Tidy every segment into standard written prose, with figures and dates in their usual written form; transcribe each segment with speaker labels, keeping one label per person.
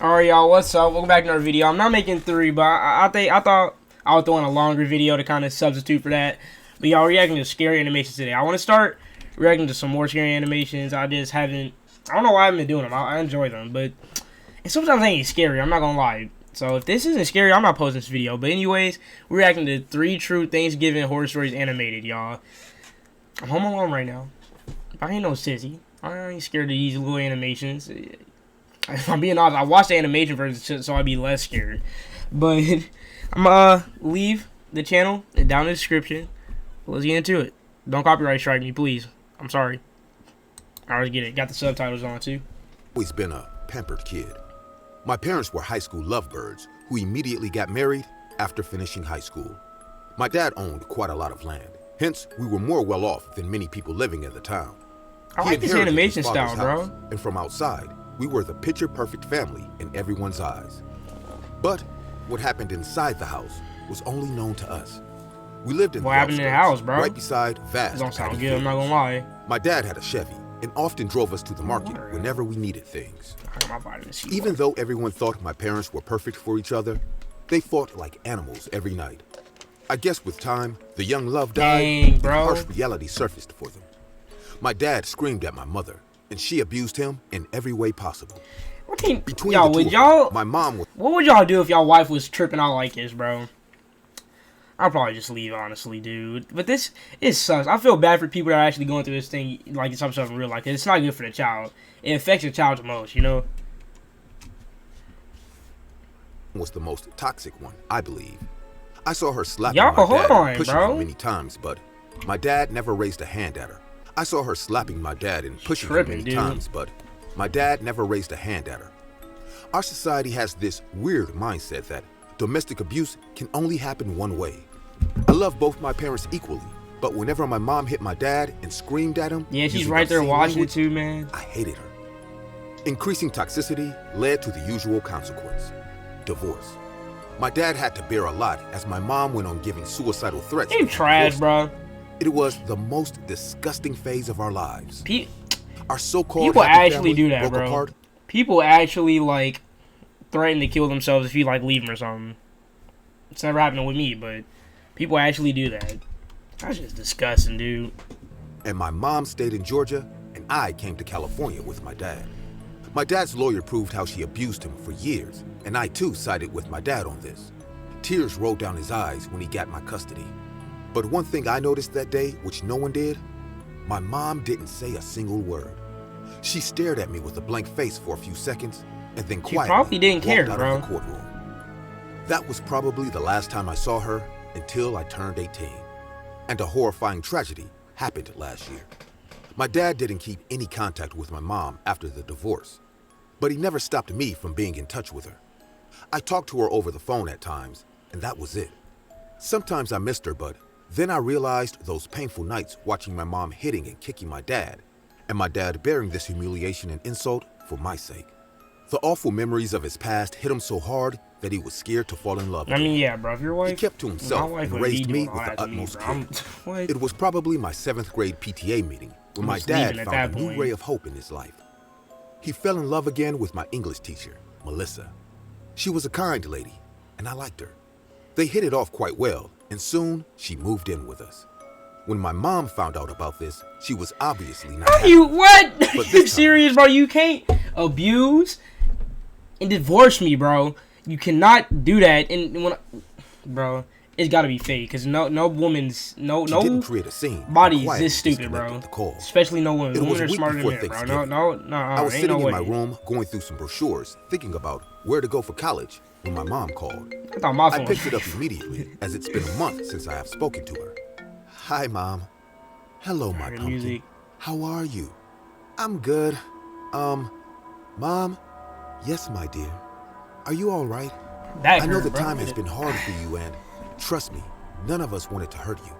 Speaker 1: Alright, y'all, what's up? Welcome back to another video. I'm not making three, but I thought I would throw in a longer video to kind of substitute for that. But y'all, reacting to scary animations today. I want to start reacting to some more scary animations. I just haven't. I don't know why I haven't been doing them. I enjoy them, but and sometimes they ain't scary. I'm not gonna lie. So if this isn't scary, I'm not posting this video. But anyways, we're reacting to 3 true Thanksgiving horror stories animated, y'all. I'm home alone right now. I ain't no sissy. I ain't scared of these little animations. If I'm being honest, I watched the animation version so I'd be less scared. But I'm gonna leave the channel down in the description. Let's get into it. Don't copyright strike me, please. I'm sorry. I already get it. Got the subtitles on too.
Speaker 2: Always been a pampered kid. My parents were high school lovebirds who immediately got married after finishing high school. My dad owned quite a lot of land. Hence, we were more well off than many people living in the town.
Speaker 1: I like this animation style, bro.
Speaker 2: And from outside, we were the picture-perfect family in everyone's eyes. But what happened inside the house was only known to us. We lived in
Speaker 1: what happened in the house, bro?
Speaker 2: Right beside vast.
Speaker 1: Don't sound good. I'm not gonna lie.
Speaker 2: My dad had a Chevy and often drove us to the market whenever we needed things. Even though everyone thought my parents were perfect for each other, they fought like animals every night. I guess with time, the young love died and harsh reality surfaced for them. My dad screamed at my mother, and she abused him in every way possible.
Speaker 1: Between y'all, would y'all?
Speaker 2: My mom was.
Speaker 1: What would y'all do if y'all wife was tripping out like this, bro? I'll probably just leave, honestly, dude. But it sucks. I feel bad for people that are actually going through this thing, like some stuff in real life. It's not good for the child. It affects the child the most, you know.
Speaker 2: Was the most toxic one, I believe. I saw her slapping
Speaker 1: y'all
Speaker 2: my dad and pushing
Speaker 1: bro.
Speaker 2: him many times, but my dad never raised a hand at her. I saw her slapping my dad and pushing him many times, but my dad never raised a hand at her. Our society has this weird mindset that domestic abuse can only happen one way. I love both my parents equally, but whenever my mom hit my dad and screamed at him,
Speaker 1: yeah, she's right there watching it too, man.
Speaker 2: I hated her. Increasing toxicity led to the usual consequence: divorce. My dad had to bear a lot as my mom went on giving suicidal threats.
Speaker 1: You trash, bro.
Speaker 2: It was the most disgusting phase of our lives. Our so-called
Speaker 1: people actually do that,
Speaker 2: bro.
Speaker 1: Apart. People actually like threaten to kill themselves if you like leave them or something. It's never happened with me, but people actually do that. That's just disgusting, dude.
Speaker 2: And my mom stayed in Georgia, and I came to California with my dad. My dad's lawyer proved how she abused him for years, and I too sided with my dad on this. Tears rolled down his eyes when he got my custody. But one thing I noticed that day, which no one did, my mom didn't say a single word. She stared at me with a blank face for a few seconds, and then quietly
Speaker 1: probably didn't care,
Speaker 2: walked out of the courtroom. That was probably the last time I saw her until I turned 18. And a horrifying tragedy happened last year. My dad didn't keep any contact with my mom after the divorce, but he never stopped me from being in touch with her. I talked to her over the phone at times, and that was it. Sometimes I missed her, but then I realized those painful nights watching my mom hitting and kicking my dad, and my dad bearing this humiliation and insult for my sake. The awful memories of his past hit him so hard that he was scared to fall in love with
Speaker 1: I mean, yeah, bro, if your wife...
Speaker 2: He kept to himself and raised me with the utmost care. It was probably my 7th grade PTA meeting when my dad found a new ray of hope in his life. He fell in love again with my English teacher, Melissa. She was a kind lady, and I liked her. They hit it off quite well, and soon she moved in with us. When my mom found out about this, she was obviously not happy.
Speaker 1: What? You serious, bro? You can't abuse and divorce me, bro. You cannot do that. And bro, it's got to be fake, because no woman's no
Speaker 2: didn't create a scene.
Speaker 1: Body is this stupid, bro.
Speaker 2: Especially
Speaker 1: no women. Women are smarter than men, bro. No.
Speaker 2: I was sitting in my room going through some brochures, thinking about where to go for college when my mom called. I picked it up immediately, as it's been a month since I have spoken to her. Hi, Mom. Hello, my pumpkin. How are you? I'm good. Mom? Yes, my dear. Are you all right? I know the time has been hard for you, and trust me, none of us wanted to hurt you.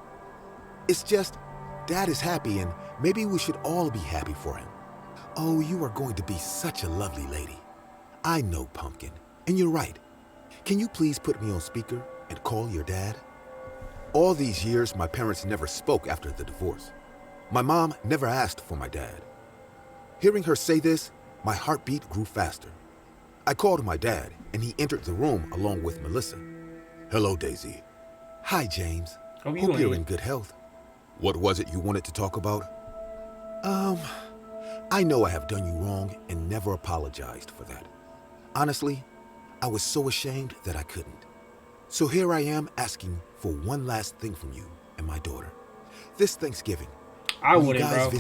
Speaker 2: It's just, Dad is happy, and maybe we should all be happy for him. Oh, you are going to be such a lovely lady. I know, Pumpkin, and you're right. Can you please put me on speaker and call your dad? All these years, my parents never spoke after the divorce. My mom never asked for my dad. Hearing her say this, my heartbeat grew faster. I called my dad, and he entered the room along with Melissa. Hello, Daisy. Hi, James. Hope you're in good health. What was it you wanted to talk about? I know I have done you wrong and never apologized for that. Honestly, I was so ashamed that I couldn't. So here I am asking for one last thing from you and my daughter. This Thanksgiving,
Speaker 1: I wouldn't, bro.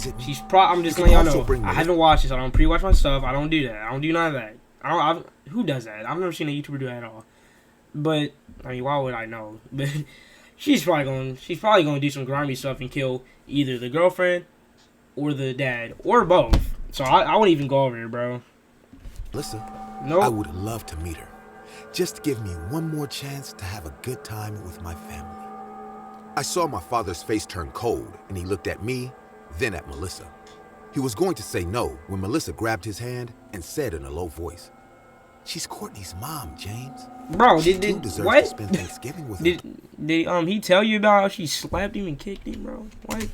Speaker 1: I'm just letting y'all know. I haven't watched this. I don't pre-watch my stuff. I don't do that. I don't do none of that. Who does that? I've never seen a YouTuber do that at all. But I mean, why would I know? But she's probably gonna do some grimy stuff and kill either the girlfriend or the dad or both. So I wouldn't even go over here, bro.
Speaker 2: Listen,
Speaker 1: nope.
Speaker 2: I would love to meet her. Just give me one more chance to have a good time with my family. I saw my father's face turn cold, and he looked at me, then at Melissa. He was going to say no when Melissa grabbed his hand and said in a low voice, "She's Courtney's mom, James.
Speaker 1: Bro,
Speaker 2: she too deserves to spend Thanksgiving with her."
Speaker 1: Did he tell you about how she slapped him and kicked him, bro? What?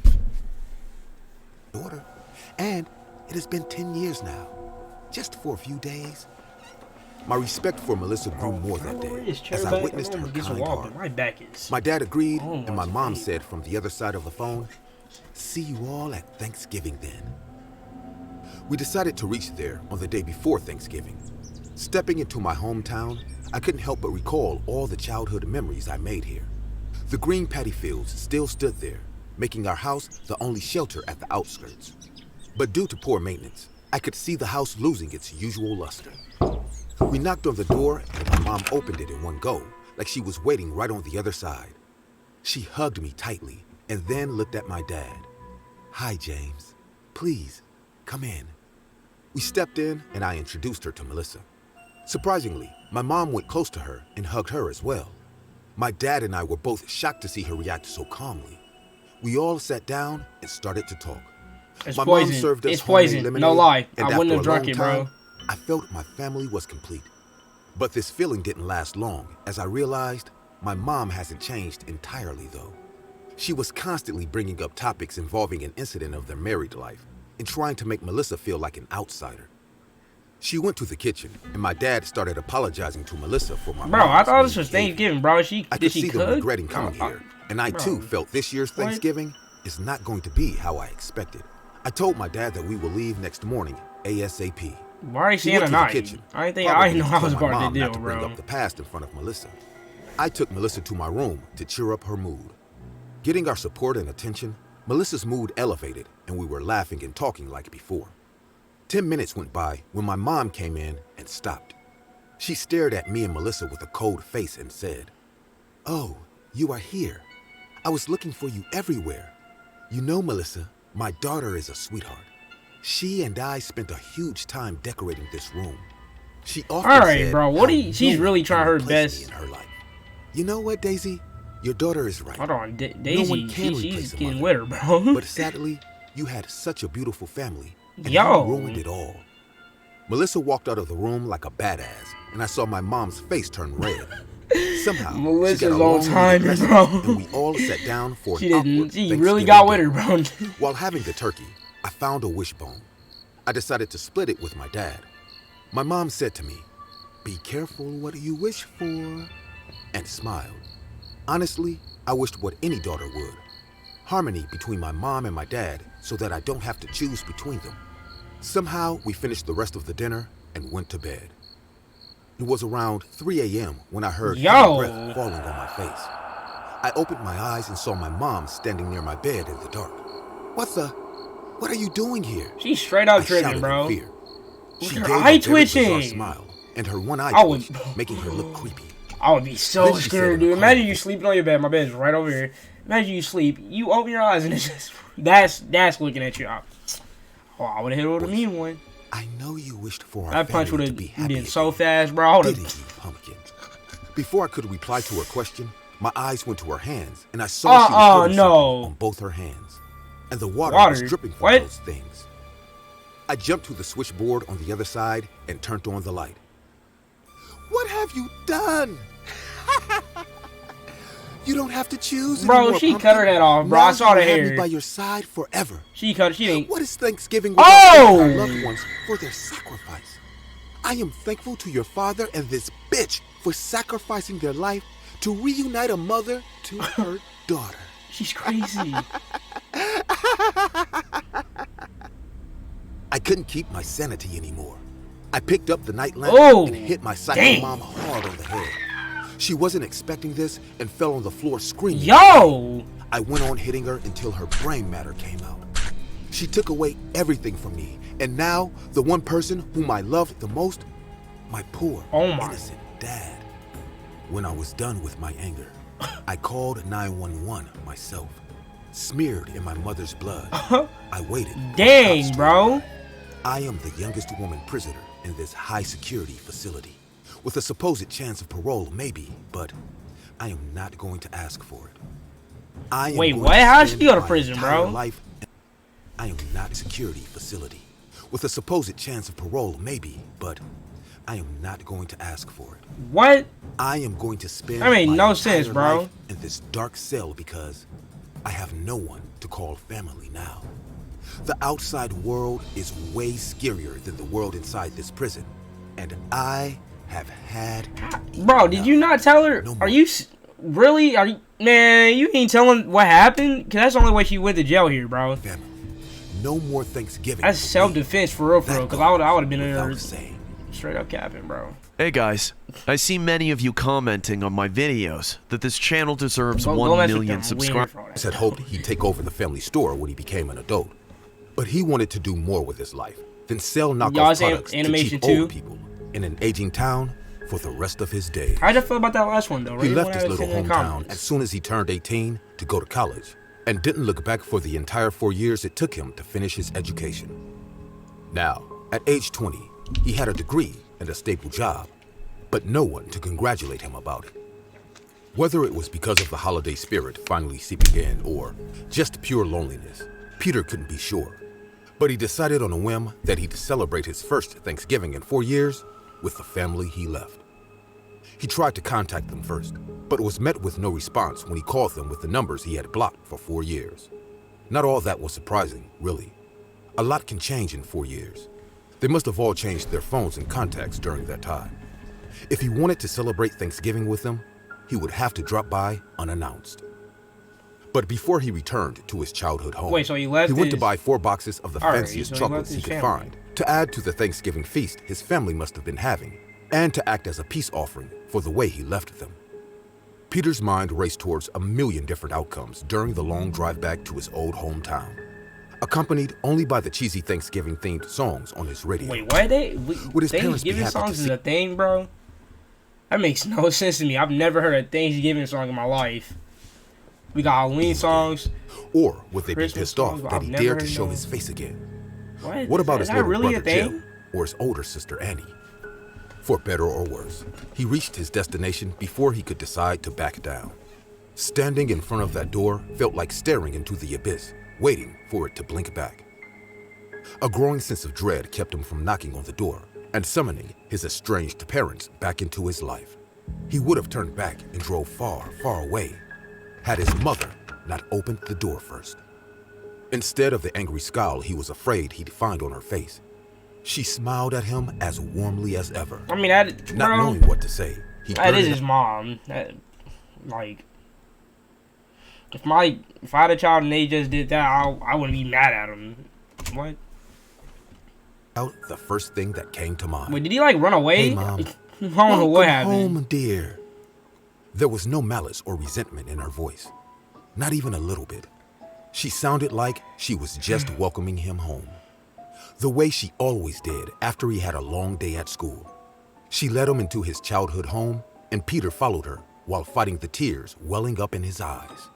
Speaker 2: Daughter, and it has been 10 years now, just for a few days. My respect for Melissa grew more that day as I witnessed her kind heart. My dad agreed, and my mom said from the other side of the phone, "See you all at Thanksgiving then." We decided to reach there on the day before Thanksgiving. Stepping into my hometown, I couldn't help but recall all the childhood memories I made here. The green paddy fields still stood there, making our house the only shelter at the outskirts. But due to poor maintenance, I could see the house losing its usual luster. We knocked on the door, and my mom opened it in one go, like she was waiting right on the other side. She hugged me tightly and then looked at my dad. "Hi, James. Please, come in." We stepped in, and I introduced her to Melissa. Surprisingly, my mom went close to her and hugged her as well. My dad and I were both shocked to see her react so calmly. We all sat down and started to talk.
Speaker 1: It's
Speaker 2: my
Speaker 1: poison.
Speaker 2: Mom served us
Speaker 1: it's poison.
Speaker 2: lemonade,
Speaker 1: no lie.
Speaker 2: And
Speaker 1: I wouldn't have drunk
Speaker 2: time,
Speaker 1: it, bro.
Speaker 2: I felt my family was complete. But this feeling didn't last long, as I realized my mom hasn't changed entirely, though. She was constantly bringing up topics involving an incident of their married life and trying to make Melissa feel like an outsider. She went to the kitchen, and my dad started apologizing to Melissa for my
Speaker 1: Bro, I thought this was Thanksgiving, bro.
Speaker 2: I could see them regretting coming here, and I too felt this year's Thanksgiving is not going to be how I expected. I told my dad that we will leave next morning ASAP.
Speaker 1: Why are you saying tonight? I didn't know I was part of the deal, bro.
Speaker 2: Bring up the past in front of Melissa. I took Melissa to my room to cheer up her mood. Getting our support and attention, Melissa's mood elevated, and we were laughing and talking like before. 10 minutes went by when my mom came in and stopped. She stared at me and Melissa with a cold face and said, "Oh, you are here. I was looking for you everywhere. You know, Melissa, my daughter is a sweetheart. She and I spent a huge time decorating this room. She often said,
Speaker 1: bro, she's really trying her best
Speaker 2: in her life. You know what, Daisy? Your daughter is right.
Speaker 1: Hold on,
Speaker 2: Daisy,
Speaker 1: no one can she's getting with her, bro.
Speaker 2: But sadly, you had such a beautiful family, and you ruined it all." Melissa walked out of the room like a badass, and I saw my mom's face turn red. Somehow,
Speaker 1: Melissa's on time, bro.
Speaker 2: And we all sat down for
Speaker 1: She really got with her, bro.
Speaker 2: While having the turkey, I found a wishbone. I decided to split it with my dad. My mom said to me, "Be careful what you wish for," and smiled. Honestly, I wished what any daughter would. Harmony between my mom and my dad so that I don't have to choose between them. Somehow, we finished the rest of the dinner and went to bed. It was around 3 a.m. when I heard heavy breath falling on my face. I opened my eyes and saw my mom standing near my bed in the dark. What are you doing here?"
Speaker 1: She's straight up tripping, bro.
Speaker 2: Fear.
Speaker 1: She her eye twitching.
Speaker 2: Smile, and her one eye twitched, making her look creepy.
Speaker 1: I would be so scared, dude. Imagine you sleeping on your bed. My bed's right over here. Imagine you sleep. You open your eyes and it's just that's looking at you. I would have hit her with a mean one.
Speaker 2: I know you wished for
Speaker 1: that punch would have been so fast, bro.
Speaker 2: Didn't you, pumpkin? Before I could reply to her question, my eyes went to her hands, and I saw she was on both her hands, and the water was dripping from those things. I jumped to the switchboard on the other side and turned on the light. "What have you done?" "You don't have to choose anymore,
Speaker 1: bro. She
Speaker 2: pumpkin.
Speaker 1: cut her head off, bro.
Speaker 2: Now
Speaker 1: I saw the hair.
Speaker 2: You have me by your side forever."
Speaker 1: She didn't.
Speaker 2: What is Thanksgiving without our loved ones for their sacrifice? I am thankful to your father and this bitch for sacrificing their life to reunite a mother to her daughter.
Speaker 1: She's crazy.
Speaker 2: I couldn't keep my sanity anymore. I picked up the night lamp and hit my psycho mom hard on the head. She wasn't expecting this and fell on the floor screaming.
Speaker 1: Yo!
Speaker 2: I went on hitting her until her brain matter came out. She took away everything from me, and now the one person whom I loved the most, my poor, innocent dad. When I was done with my anger, I called 911 myself. Smeared in my mother's blood, I waited.
Speaker 1: Dang, bro.
Speaker 2: I am the youngest woman prisoner in this high-security facility, with a supposed chance of parole, maybe, but I am not going to ask for it.
Speaker 1: Wait, what? How'd she go to prison, bro?
Speaker 2: I am not a security facility, with a supposed chance of parole, maybe, but I am not going to ask for it.
Speaker 1: What?
Speaker 2: I am going to spend
Speaker 1: that made
Speaker 2: my
Speaker 1: no sense, bro.
Speaker 2: life in this dark cell because I have no one to call family now. The outside world is way scarier than the world inside this prison, and I have had
Speaker 1: Bro, did you not tell her? Are you really? Are you, man, you ain't telling what happened? Cause that's the only way she went to jail here, bro.
Speaker 2: Family. No more Thanksgiving.
Speaker 1: That's self-defense for real, cause I would have been in there straight up capping, bro.
Speaker 3: Hey guys, I see many of you commenting on my videos that this channel deserves 1 million subscribers.
Speaker 2: Had hoped he'd take over the family store when he became an adult, but he wanted to do more with his life than sell knockoff products to cheap old people in an aging town for the rest of his days.
Speaker 1: How'd you feel about that last one, though?
Speaker 2: He left his little hometown as soon as he turned 18 to go to college, and didn't look back for the entire 4 years it took him to finish his education. Now, at age 20, he had a degree and a stable job, but no one to congratulate him about it. Whether it was because of the holiday spirit finally seeping in or just pure loneliness, Peter couldn't be sure. But he decided on a whim that he'd celebrate his first Thanksgiving in 4 years with the family he left. He tried to contact them first, but was met with no response when he called them with the numbers he had blocked for 4 years. Not all that was surprising, really. A lot can change in 4 years. They must have all changed their phones and contacts during that time. If he wanted to celebrate Thanksgiving with them, he would have to drop by unannounced. But before he returned to his childhood home,
Speaker 1: he went
Speaker 2: to buy 4 boxes of the fanciest chocolates he could find to add to the Thanksgiving feast his family must have been having, and to act as a peace offering for the way he left them. Peter's mind raced towards a million different outcomes during the long drive back to his old hometown, accompanied only by the cheesy Thanksgiving-themed songs on his radio.
Speaker 1: Wait, what?
Speaker 2: Would his parents be
Speaker 1: Thanksgiving
Speaker 2: happy
Speaker 1: songs
Speaker 2: to
Speaker 1: is a thing, bro? That makes no sense to me. I've never heard a Thanksgiving song in my life. We got Halloween songs.
Speaker 2: Or would they be
Speaker 1: Christmas
Speaker 2: pissed off
Speaker 1: songs,
Speaker 2: that he dared to show his face again? What about his little brother Jim or his older sister Annie? For better or worse, he reached his destination before he could decide to back down. Standing in front of that door felt like staring into the abyss, waiting for it to blink back. A growing sense of dread kept him from knocking on the door and summoning his estranged parents back into his life. He would have turned back and drove far, far away had his mother not opened the door first. Instead of the angry scowl he was afraid he'd find on her face, she smiled at him as warmly as ever.
Speaker 1: I mean,
Speaker 2: not knowing what to say,
Speaker 1: that is his mom. If I had a child and they just did that, I wouldn't be mad at him. What?
Speaker 2: Out the first thing that came to mind.
Speaker 1: Wait, did he run away?
Speaker 2: Hey, Mom.
Speaker 1: I don't know what happened.
Speaker 2: Home, dear. There was no malice or resentment in her voice, not even a little bit. She sounded like she was just welcoming him home, the way she always did after he had a long day at school. She led him into his childhood home, and Peter followed her while fighting the tears welling up in his eyes.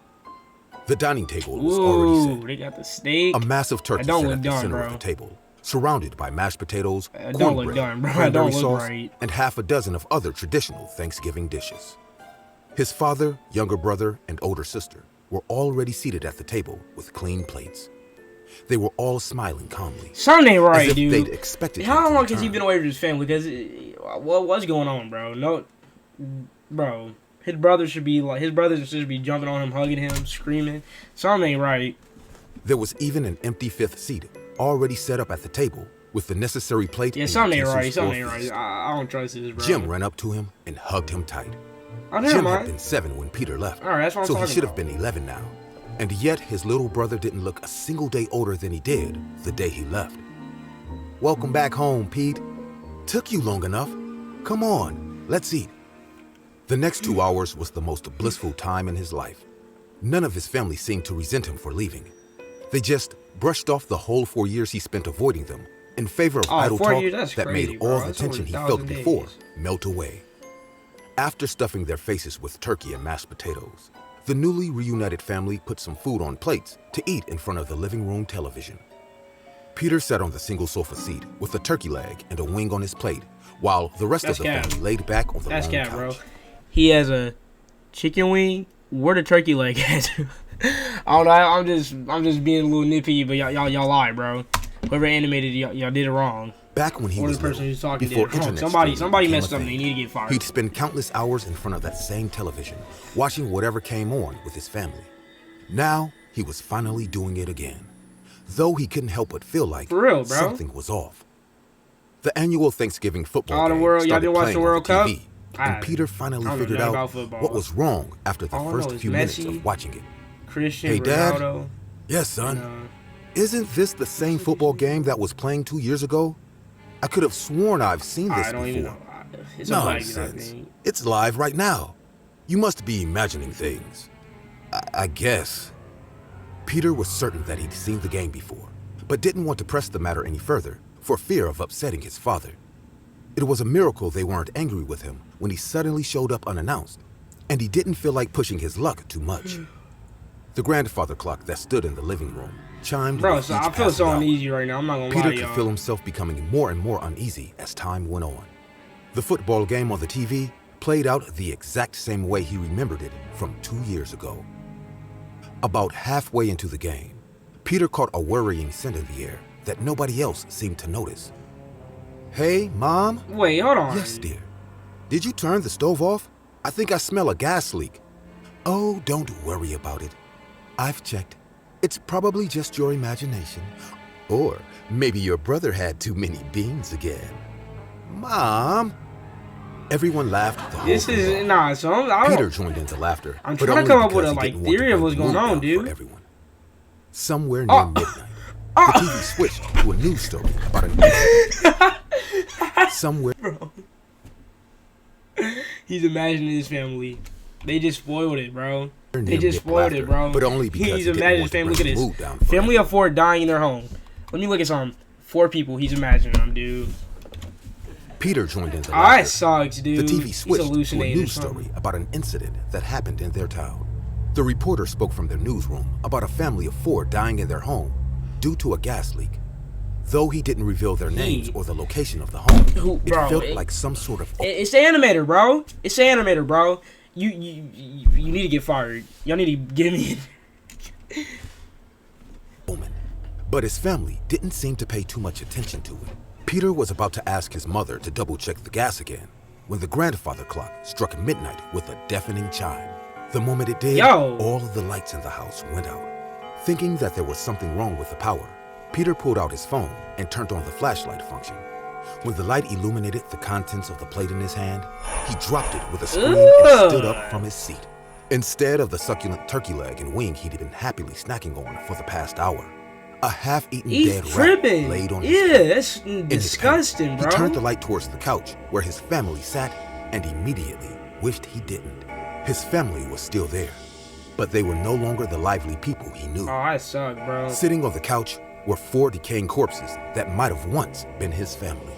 Speaker 2: The dining table was already set.
Speaker 1: They got the steak.
Speaker 2: A massive turkey set at the center of the table, surrounded by mashed potatoes, cornbread, cranberry sauce, and half a dozen of other traditional Thanksgiving dishes. His father, younger brother, and older sister were already seated at the table with clean plates. They were all smiling calmly.
Speaker 1: Something ain't right,
Speaker 2: as if
Speaker 1: dude.
Speaker 2: They'd expected
Speaker 1: How long has he been away from his family? Because what's going on, bro? No, bro. His brothers and sisters should be jumping on him, hugging him, screaming. Something ain't right.
Speaker 2: There was even an empty fifth seat already set up at the table with the necessary plate.
Speaker 1: Yeah, something ain't right. Something ain't right. I don't trust this, bro.
Speaker 2: Jim ran up to him and hugged him tight.
Speaker 1: Oh,
Speaker 2: Jim had been 7 when Peter left,
Speaker 1: all right, that's what I'm
Speaker 2: so he
Speaker 1: talking
Speaker 2: should have
Speaker 1: about.
Speaker 2: been 11 now. And yet his little brother didn't look a single day older than he did the day he left. Welcome back home, Pete. Took you long enough. Come on, let's eat. The next 2 hours was the most blissful time in his life. None of his family seemed to resent him for leaving. They just brushed off the whole 4 years he spent avoiding them in favor of idle talk that
Speaker 1: crazy,
Speaker 2: made
Speaker 1: bro.
Speaker 2: all the tension he felt before melt away. After stuffing their faces with turkey and mashed potatoes, the newly reunited family put some food on plates to eat in front of the living room television. Peter sat on the single sofa seat with a turkey leg and a wing on his plate, while the rest of the family laid back on the long couch.
Speaker 1: Bro. He has a chicken wing. Where the turkey leg at? I don't know. I'm just being a little nitpicky, but y'all lie, bro. Whoever animated y'all did it wrong.
Speaker 2: Back when he was
Speaker 1: the person who's talking
Speaker 2: before
Speaker 1: did it wrong.
Speaker 2: internet
Speaker 1: Somebody messed up and they need to get fired.
Speaker 2: He'd spend countless hours in front of that same television, watching whatever came on with his family. Now he was finally doing it again, though he couldn't help but feel like
Speaker 1: for real, bro,
Speaker 2: something was off. The annual Thanksgiving football game
Speaker 1: y'all didn't watch the World Cup?
Speaker 2: TV, and Peter finally figured out what was wrong after the first few minutes of watching it.
Speaker 1: Christian,
Speaker 2: hey, Dad.
Speaker 1: Ronaldo,
Speaker 2: yes, son. Isn't this the same football game that was playing 2 years ago? I could have sworn I've seen this before.
Speaker 1: Even know. It's
Speaker 2: nonsense. It's live right now. You must be imagining things. I guess. Peter was certain that he'd seen the game before, but didn't want to press the matter any further for fear of upsetting his father. It was a miracle they weren't angry with him when he suddenly showed up unannounced, and he didn't feel like pushing his luck too much. The grandfather clock that stood in the living room chimed.
Speaker 1: Bro, so I feel so uneasy right now. I'm not gonna lie to y'all.
Speaker 2: Peter could feel himself becoming more and more uneasy as time went on. The football game on the TV played out the exact same way he remembered it from 2 years ago. About halfway into the game, Peter caught a worrying scent in the air that nobody else seemed to notice. Hey, Mom?
Speaker 1: Wait, hold on.
Speaker 2: Yes, dear. Did you turn the stove off? I think I smell a gas leak. Oh, don't worry about it. I've checked. It's probably just your imagination. Or maybe your brother had too many beans again. Mom! Everyone laughed the whole time.
Speaker 1: So
Speaker 2: Peter joined in the laughter.
Speaker 1: I'm trying to come up with a theory of what's going on, dude.
Speaker 2: Everyone. Somewhere near midnight, the TV switched to a news story about an incident. Somewhere.
Speaker 1: Bro. He's imagining his family. They just spoiled it, bro. They just spoiled it, bro.
Speaker 2: But only because
Speaker 1: he's imagining his family. Look at this. Family of 4 dying in their home. Let me look at some. 4 people. He's imagining them, dude.
Speaker 2: Peter joined in the
Speaker 1: laughter. Sucks, dude.
Speaker 2: The TV switched to a news story about an incident that happened in their town. The reporter spoke from their newsroom about a family of 4 dying in their home due to a gas leak. Though he didn't reveal their names or the location of the home, it felt like some sort of...
Speaker 1: It's the animator, bro. It's the animator, bro. You need to get fired. Y'all need to give me...
Speaker 2: But his family didn't seem to pay too much attention to it. Peter was about to ask his mother to double-check the gas again when the grandfather clock struck midnight with a deafening chime. The moment it did, all of the lights in the house went out. Thinking that there was something wrong with the power, Peter pulled out his phone and turned on the flashlight function. When the light illuminated the contents of the plate in his hand, he dropped it with a scream and stood up from his seat. Instead of the succulent turkey leg and wing he'd been happily snacking on for the past hour, a half-eaten dead rat laid on his plate.
Speaker 1: That's disgusting, bro.
Speaker 2: He turned the light towards the couch where his family sat and immediately wished he didn't. His family was still there, but they were no longer the lively people he knew.
Speaker 1: Oh, I suck, bro.
Speaker 2: Sitting on the couch were 4 decaying corpses that might have once been his family.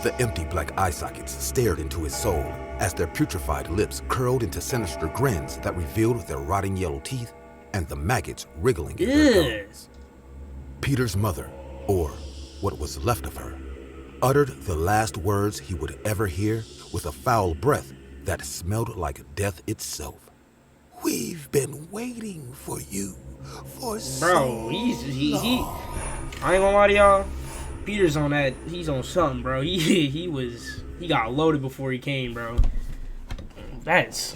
Speaker 2: The empty black eye sockets stared into his soul as their putrefied lips curled into sinister grins that revealed their rotting yellow teeth and the maggots wriggling in their gums. Peter's mother, or what was left of her, uttered the last words he would ever hear with a foul breath that smelled like death itself. We've been waiting for you for so long.
Speaker 1: I ain't gonna lie to y'all. Peter's on that. He's on something, bro. He got loaded before he came, bro. He's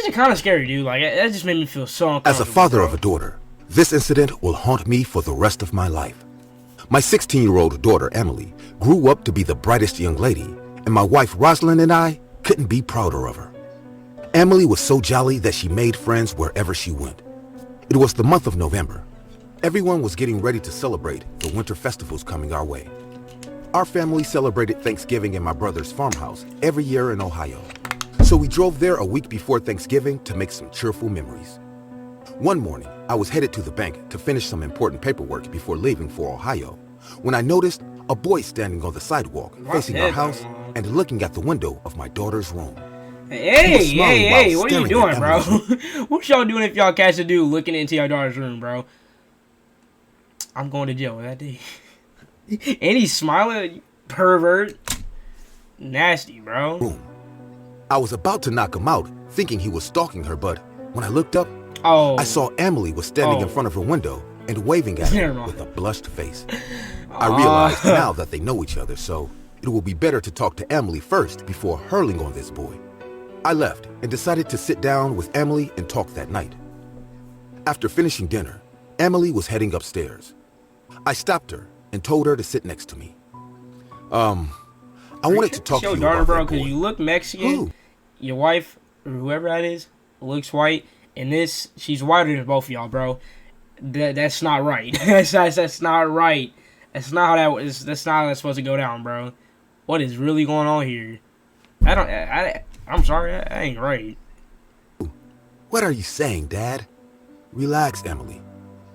Speaker 1: a kind of scary dude. Like that just made me feel so uncomfortable.
Speaker 2: As a father of a daughter, this incident will haunt me for the rest of my life. My 16-year-old daughter, Emily, grew up to be the brightest young lady, and my wife, Rosalind, and I couldn't be prouder of her. Emily was so jolly that she made friends wherever she went. It was the month of November. Everyone was getting ready to celebrate the winter festivals coming our way. Our family celebrated Thanksgiving in my brother's farmhouse every year in Ohio. So we drove there a week before Thanksgiving to make some cheerful memories. One morning, I was headed to the bank to finish some important paperwork before leaving for Ohio, when I noticed a boy standing on the sidewalk facing our house and looking at the window of my daughter's room.
Speaker 1: Hey, what are you doing, bro? What y'all doing if y'all catch a dude looking into your daughter's room, bro? I'm going to jail that day. And he's smiling, pervert. Nasty, bro.
Speaker 2: Boom. I was about to knock him out, thinking he was stalking her, but when I looked up, I saw Emily was standing in front of her window and waving at him with a blushed face. I realized now that they know each other, so it will be better to talk to Emily first before hurling on this boy. I left and decided to sit down with Emily and talk that night. After finishing dinner, Emily was heading upstairs. I stopped her and told her to sit next to me. I wanted to talk to you
Speaker 1: daughter,
Speaker 2: about
Speaker 1: bro,
Speaker 2: that boy.
Speaker 1: because you look Mexican.
Speaker 2: Who?
Speaker 1: Your wife, or whoever that is, looks white, and she's whiter than both of y'all, bro. That's not right. That's not right. That's not how that's not how that's supposed to go down, bro. What is really going on here? I'm sorry, that ain't right.
Speaker 2: What are you saying, Dad? Relax, Emily.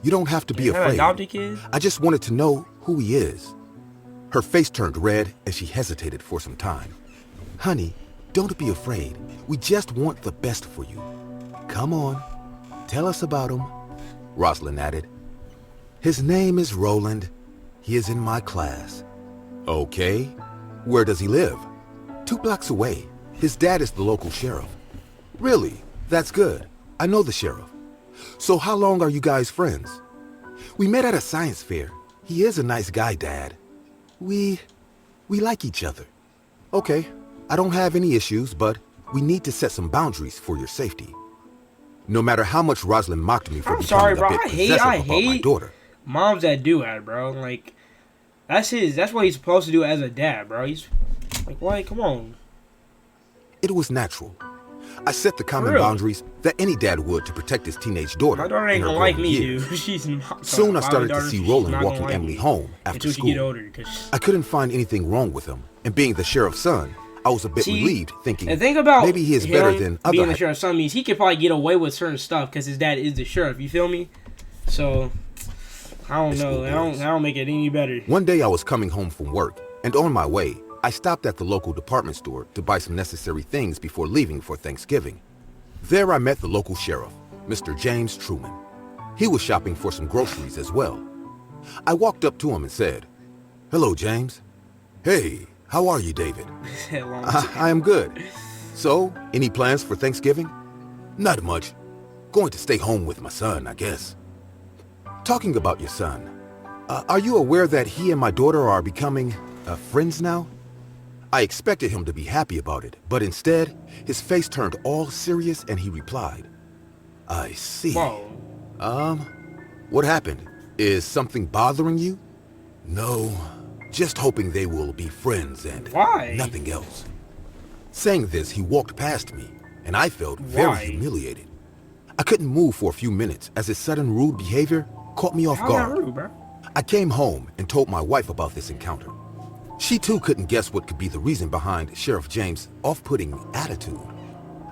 Speaker 2: You don't have to be afraid.
Speaker 1: Adopted kid?
Speaker 2: I just wanted to know who he is. Her face turned red and she hesitated for some time. Honey, don't be afraid. We just want the best for you. Come on, tell us about him, Rosalind added. His name is Roland. He is in my class. Okay. Where does he live? 2 blocks away. His dad is the local sheriff. Really? That's good. I know the sheriff. So how long are you guys friends? We met at a science fair. He is a nice guy, Dad. We like each other. Okay, I don't have any issues, but we need to set some boundaries for your safety. No matter how much Rosalind mocked me for becoming a bit possessive about my daughter.
Speaker 1: Moms that do that, bro. Like, that's what he's supposed to do as a dad, bro. He's like, why? Come on.
Speaker 2: It was natural. I set the common boundaries that any dad would to protect his teenage daughter.
Speaker 1: My daughter ain't gonna like me, dude. She's not.
Speaker 2: Soon I started to see Roland walking Emily home after school.
Speaker 1: Get older,
Speaker 2: I couldn't find anything wrong with him, and being the sheriff's son, I was a bit relieved, thinking maybe he is better than other.
Speaker 1: Being the sheriff's son means he could probably get away with certain stuff because his dad is the sheriff. You feel me? So I don't know. I don't make it any better.
Speaker 2: One day I was coming home from work, and on my way, I stopped at the local department store to buy some necessary things before leaving for Thanksgiving. There I met the local sheriff, Mr. James Truman. He was shopping for some groceries as well. I walked up to him and said, "Hello, James." "Hey, how are you, David?" I am good. "So, any plans for Thanksgiving?" "Not much. Going to stay home with my son, I guess." "Talking about your son, are you aware that he and my daughter are becoming friends now?" I expected him to be happy about it, but instead, his face turned all serious and he replied, "I see."
Speaker 1: Whoa.
Speaker 2: What happened? Is something bothering you?" "No, just hoping they will be friends and nothing else." Saying this, he walked past me, and I felt very humiliated. I couldn't move for a few minutes as his sudden rude behavior caught me off guard.
Speaker 1: Rude, bro?
Speaker 2: I came home and told my wife about this encounter. She too couldn't guess what could be the reason behind Sheriff James' off-putting attitude.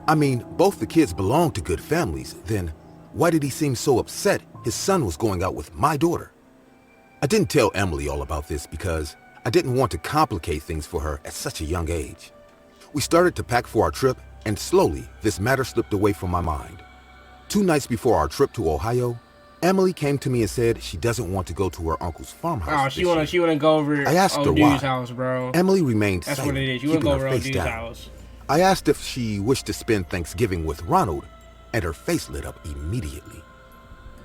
Speaker 2: I mean, both the kids belong to good families, then why did he seem so upset his son was going out with my daughter? I didn't tell Emily all about this because I didn't want to complicate things for her at such a young age. We started to pack for our trip, and slowly this matter slipped away from my mind. 2 nights before our trip to Ohio, Emily came to me and said she doesn't want to go to her uncle's farmhouse.
Speaker 1: Oh, she wanna go over
Speaker 2: I asked her
Speaker 1: dude's
Speaker 2: why.
Speaker 1: house, bro.
Speaker 2: Emily remained
Speaker 1: That's
Speaker 2: silent,
Speaker 1: what it is. You wanna
Speaker 2: keeping
Speaker 1: go
Speaker 2: her
Speaker 1: over
Speaker 2: face
Speaker 1: dude's
Speaker 2: down.
Speaker 1: house.
Speaker 2: I asked if she wished to spend Thanksgiving with Ronald, and her face lit up immediately.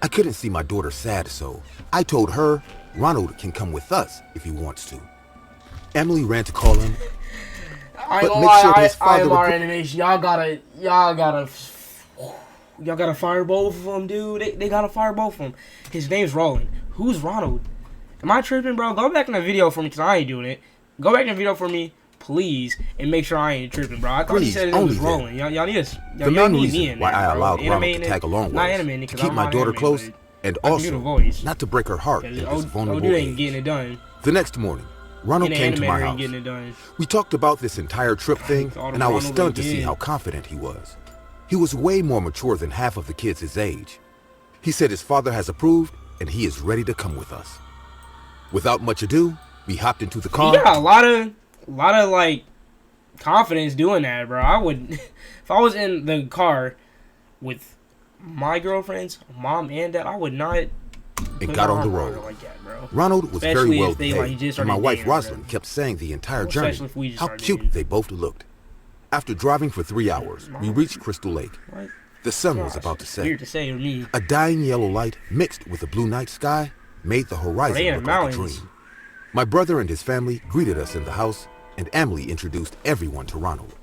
Speaker 2: I couldn't see my daughter sad, so I told her Ronald can come with us if he wants to. Emily ran to call him, but make sure his father would...
Speaker 1: animation. Y'all gotta fire both of them, dude. They gotta fire both of them. His name's Roland. Who's Ronald? Am I tripping, bro? Go back in the video for me, because I ain't doing it. Go back in the video for me, please, and make sure I ain't tripping, bro. I thought he said it was rolling. Y'all need us.
Speaker 2: The main reason why I allowed Ronald to tag along was to keep my daughter close, and also not to break her heart at this vulnerable age.
Speaker 1: Ain't getting it done.
Speaker 2: The next morning, Ronald came to my house. We talked about this entire trip thing, and I was stunned to see how confident he was. He was way more mature than half of the kids his age. He said his father has approved, and he is ready to come with us. Without much ado, we hopped into the car.
Speaker 1: He got a lot of like confidence doing that, bro. I would, if I was in the car with my girlfriend's mom and dad, I would not.
Speaker 2: It got on the road.
Speaker 1: Like that, bro.
Speaker 2: Ronald was very well
Speaker 1: behaved,
Speaker 2: and my wife Rosalind kept saying the entire journey how cute they both looked. After driving for 3 hours, we reached Crystal Lake.
Speaker 1: What?
Speaker 2: The sun was about to set.
Speaker 1: Weird to say to me.
Speaker 2: A dying yellow light mixed with a blue night sky made the horizon look like a dream. My brother and his family greeted us in the house, and Emily introduced everyone to Ronald.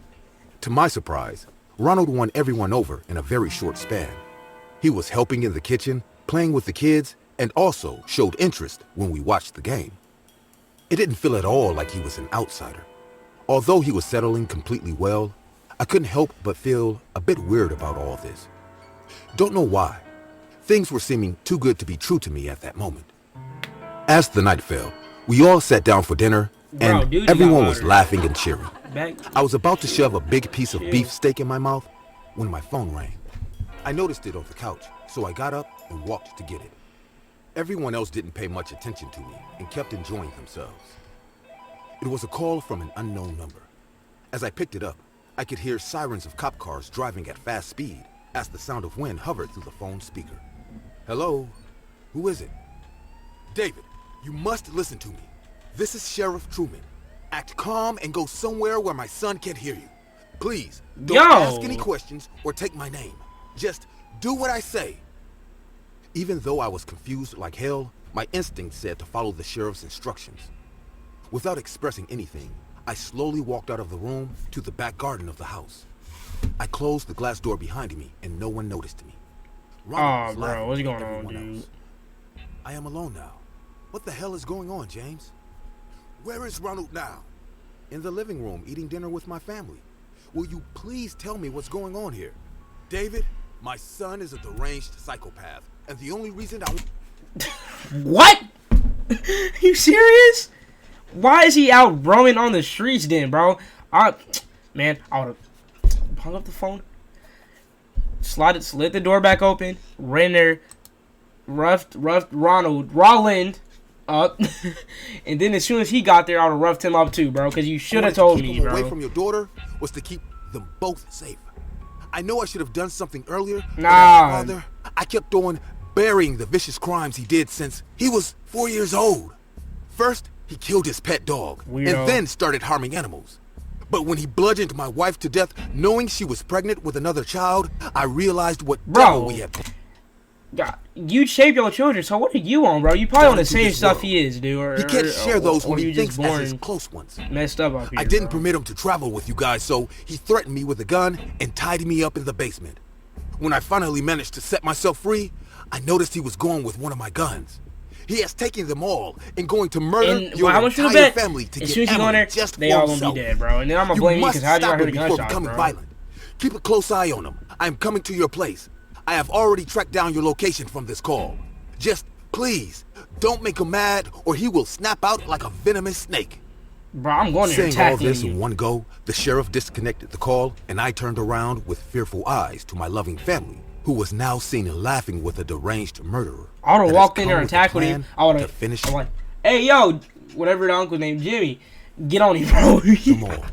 Speaker 2: To my surprise, Ronald won everyone over in a very short span. He was helping in the kitchen, playing with the kids, and also showed interest when we watched the game. It didn't feel at all like he was an outsider. Although he was settling completely well, I couldn't help but feel a bit weird about all this. Don't know why. Things were seeming too good to be true to me at that moment. As the night fell, we all sat down for dinner, and everyone was laughing and cheering. I was about to shove a big piece of beef steak in my mouth when my phone rang. I noticed it on the couch, so I got up and walked to get it. Everyone else didn't pay much attention to me and kept enjoying themselves. It was a call from an unknown number. As I picked it up, I could hear sirens of cop cars driving at fast speed as the sound of wind hovered through the phone speaker. Hello? Who is it? David, you must listen to me. This is Sheriff Truman. Act calm and go somewhere where my son can't hear you. Please, don't ask any questions or take my name. Just do what I say. Even though I was confused like hell, my instinct said to follow the sheriff's instructions. Without expressing anything, I slowly walked out of the room to the back garden of the house. I closed the glass door behind me and no one noticed me.
Speaker 1: Oh, bro, what's going on, dude?
Speaker 2: I am alone now. What the hell is going on, James? Where is Ronald now? In the living room, eating dinner with my family. Will you please tell me what's going on here? David, my son is a deranged psychopath, and the only reason I...
Speaker 1: What? You serious? Why is he out roaming on the streets then, bro? Man, I would've hung up the phone, slid the door back open, ran there, roughed Roland up, and then as soon as he got there, I would've roughed him up too, bro, because you should have told me, bro.
Speaker 2: Away from your daughter was to keep them both safe. I know I should have done something earlier,
Speaker 1: nah.
Speaker 2: But as a father, I kept on burying the vicious crimes he did since he was 4 years old. First, he killed his pet dog, and then started harming animals. But when he bludgeoned my wife to death, knowing she was pregnant with another child, I realized what devil we had.
Speaker 1: God, you shape your children, so what are you on, bro? You probably on the same stuff he is, dude.
Speaker 2: He can't share those when he thinks as his close ones.
Speaker 1: Messed up here,
Speaker 2: I didn't permit him to travel with you guys, so he threatened me with a gun and tied me up in the basement. When I finally managed to set myself free, I noticed he was going with one of my guns. He has taken them all and going to murder your entire family to get Emily just
Speaker 1: they all gonna be dead, bro. And then I'm gonna blame you because how'd you hear the gunshot, bro?
Speaker 2: Violent. Keep a close eye on him. I am coming to your place. I have already tracked down your location from this call. Just, please, don't make him mad or he will snap out like a venomous snake.
Speaker 1: Bro, I'm going to
Speaker 2: attack you. Saying all this in one go, the sheriff disconnected the call and I turned around with fearful eyes to my loving family, who was now seen laughing with a deranged murderer.
Speaker 1: I would have walked in there and tackled him. I would have finished. Like, hey, yo, whatever the uncle's name, Jimmy, get on him, bro.
Speaker 2: Come on.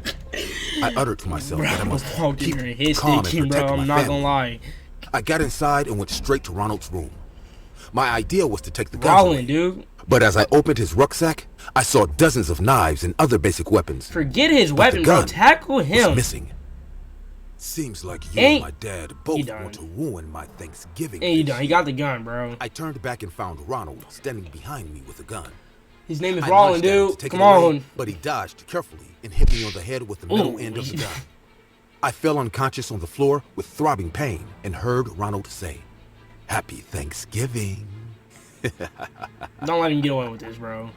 Speaker 2: I uttered to myself that I must keep calm and protect my family. I'm not gonna lie. I got inside and went straight to Ronald's room. My idea was to take the guns away,
Speaker 1: dude.
Speaker 2: But as I opened his rucksack, I saw dozens of knives and other basic weapons.
Speaker 1: Forget his weapon, bro. Tackle him.
Speaker 2: Was missing. Seems like you and my dad both want to ruin my Thanksgiving.
Speaker 1: He done. He got the gun, bro.
Speaker 2: I turned back and found Ronald standing behind me with a gun.
Speaker 1: His name is Roland, dude. Come on.
Speaker 2: But he dodged carefully and hit me on the head with the middle end of the gun. I fell unconscious on the floor with throbbing pain and heard Ronald say, "Happy Thanksgiving."
Speaker 1: Don't let him get away with this, bro.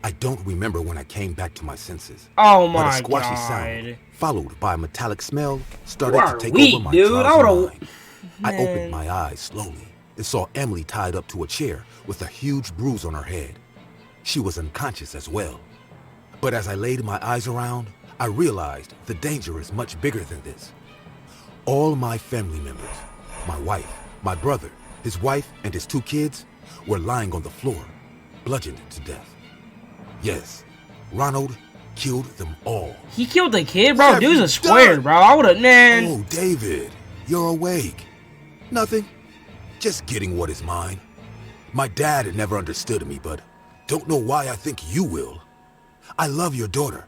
Speaker 2: I don't remember when I came back to my senses.
Speaker 1: Oh my
Speaker 2: but a squashy
Speaker 1: God.
Speaker 2: sound, followed by a metallic smell, started to take over my
Speaker 1: dude.
Speaker 2: mind. I opened my eyes slowly and saw Emily tied up to a chair with a huge bruise on her head. She was unconscious as well. But as I laid my eyes around, I realized the danger is much bigger than this. All my family members, my wife, my brother, his wife, and his 2 kids were lying on the floor, bludgeoned to death. Yes, Ronald killed them all.
Speaker 1: He killed the kid, bro? Dude's a square, bro. I would've, man.
Speaker 2: Oh, David, you're awake. Nothing. Just getting what is mine. My dad never understood me, but don't know why I think you will. I love your daughter,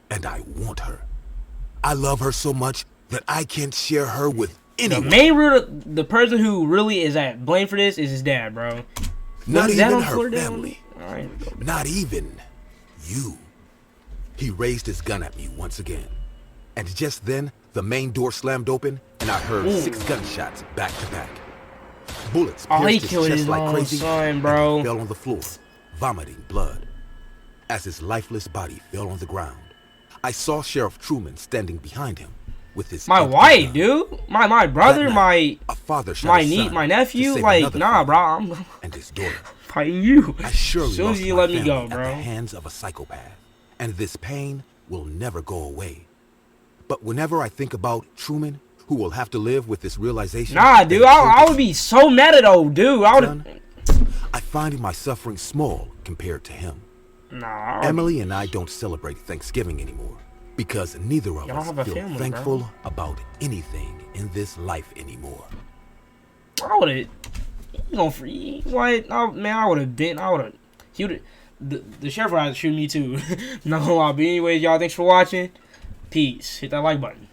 Speaker 2: and I want her. I love her so much that I can't share her with anyone.
Speaker 1: The main root, the person who really is at blame for this is his dad, bro.
Speaker 2: Not even her family. Not even you. He raised his gun at me once again. And just then, the main door slammed open, and I heard 6 gunshots back to back. Bullets pierced his chest like crazy, and he fell on the floor, vomiting blood. As his lifeless body fell on the ground, I saw Sheriff Truman standing behind him with his
Speaker 1: wife, dude, my brother,
Speaker 2: a father shot his son
Speaker 1: my nephew, like, nah, bro, I'm
Speaker 2: and his daughter.
Speaker 1: Fighting you.
Speaker 2: I surely
Speaker 1: as soon as you let me go, bro.
Speaker 2: At the hands of a psychopath, and this pain will never go away. But whenever I think about Truman, who will have to live with this realization,
Speaker 1: nah, dude, I would be so mad at old dude.
Speaker 2: I find my suffering small compared to him.
Speaker 1: Nah,
Speaker 2: Emily and I don't celebrate Thanksgiving anymore because neither of us feel thankful about anything in this life anymore.
Speaker 1: I would've. You gonna free? What? Oh, man, I would've been. He would've. The sheriff would have to shoot me too. Not gonna lie. But anyways, y'all, thanks for watching. Peace. Hit that like button.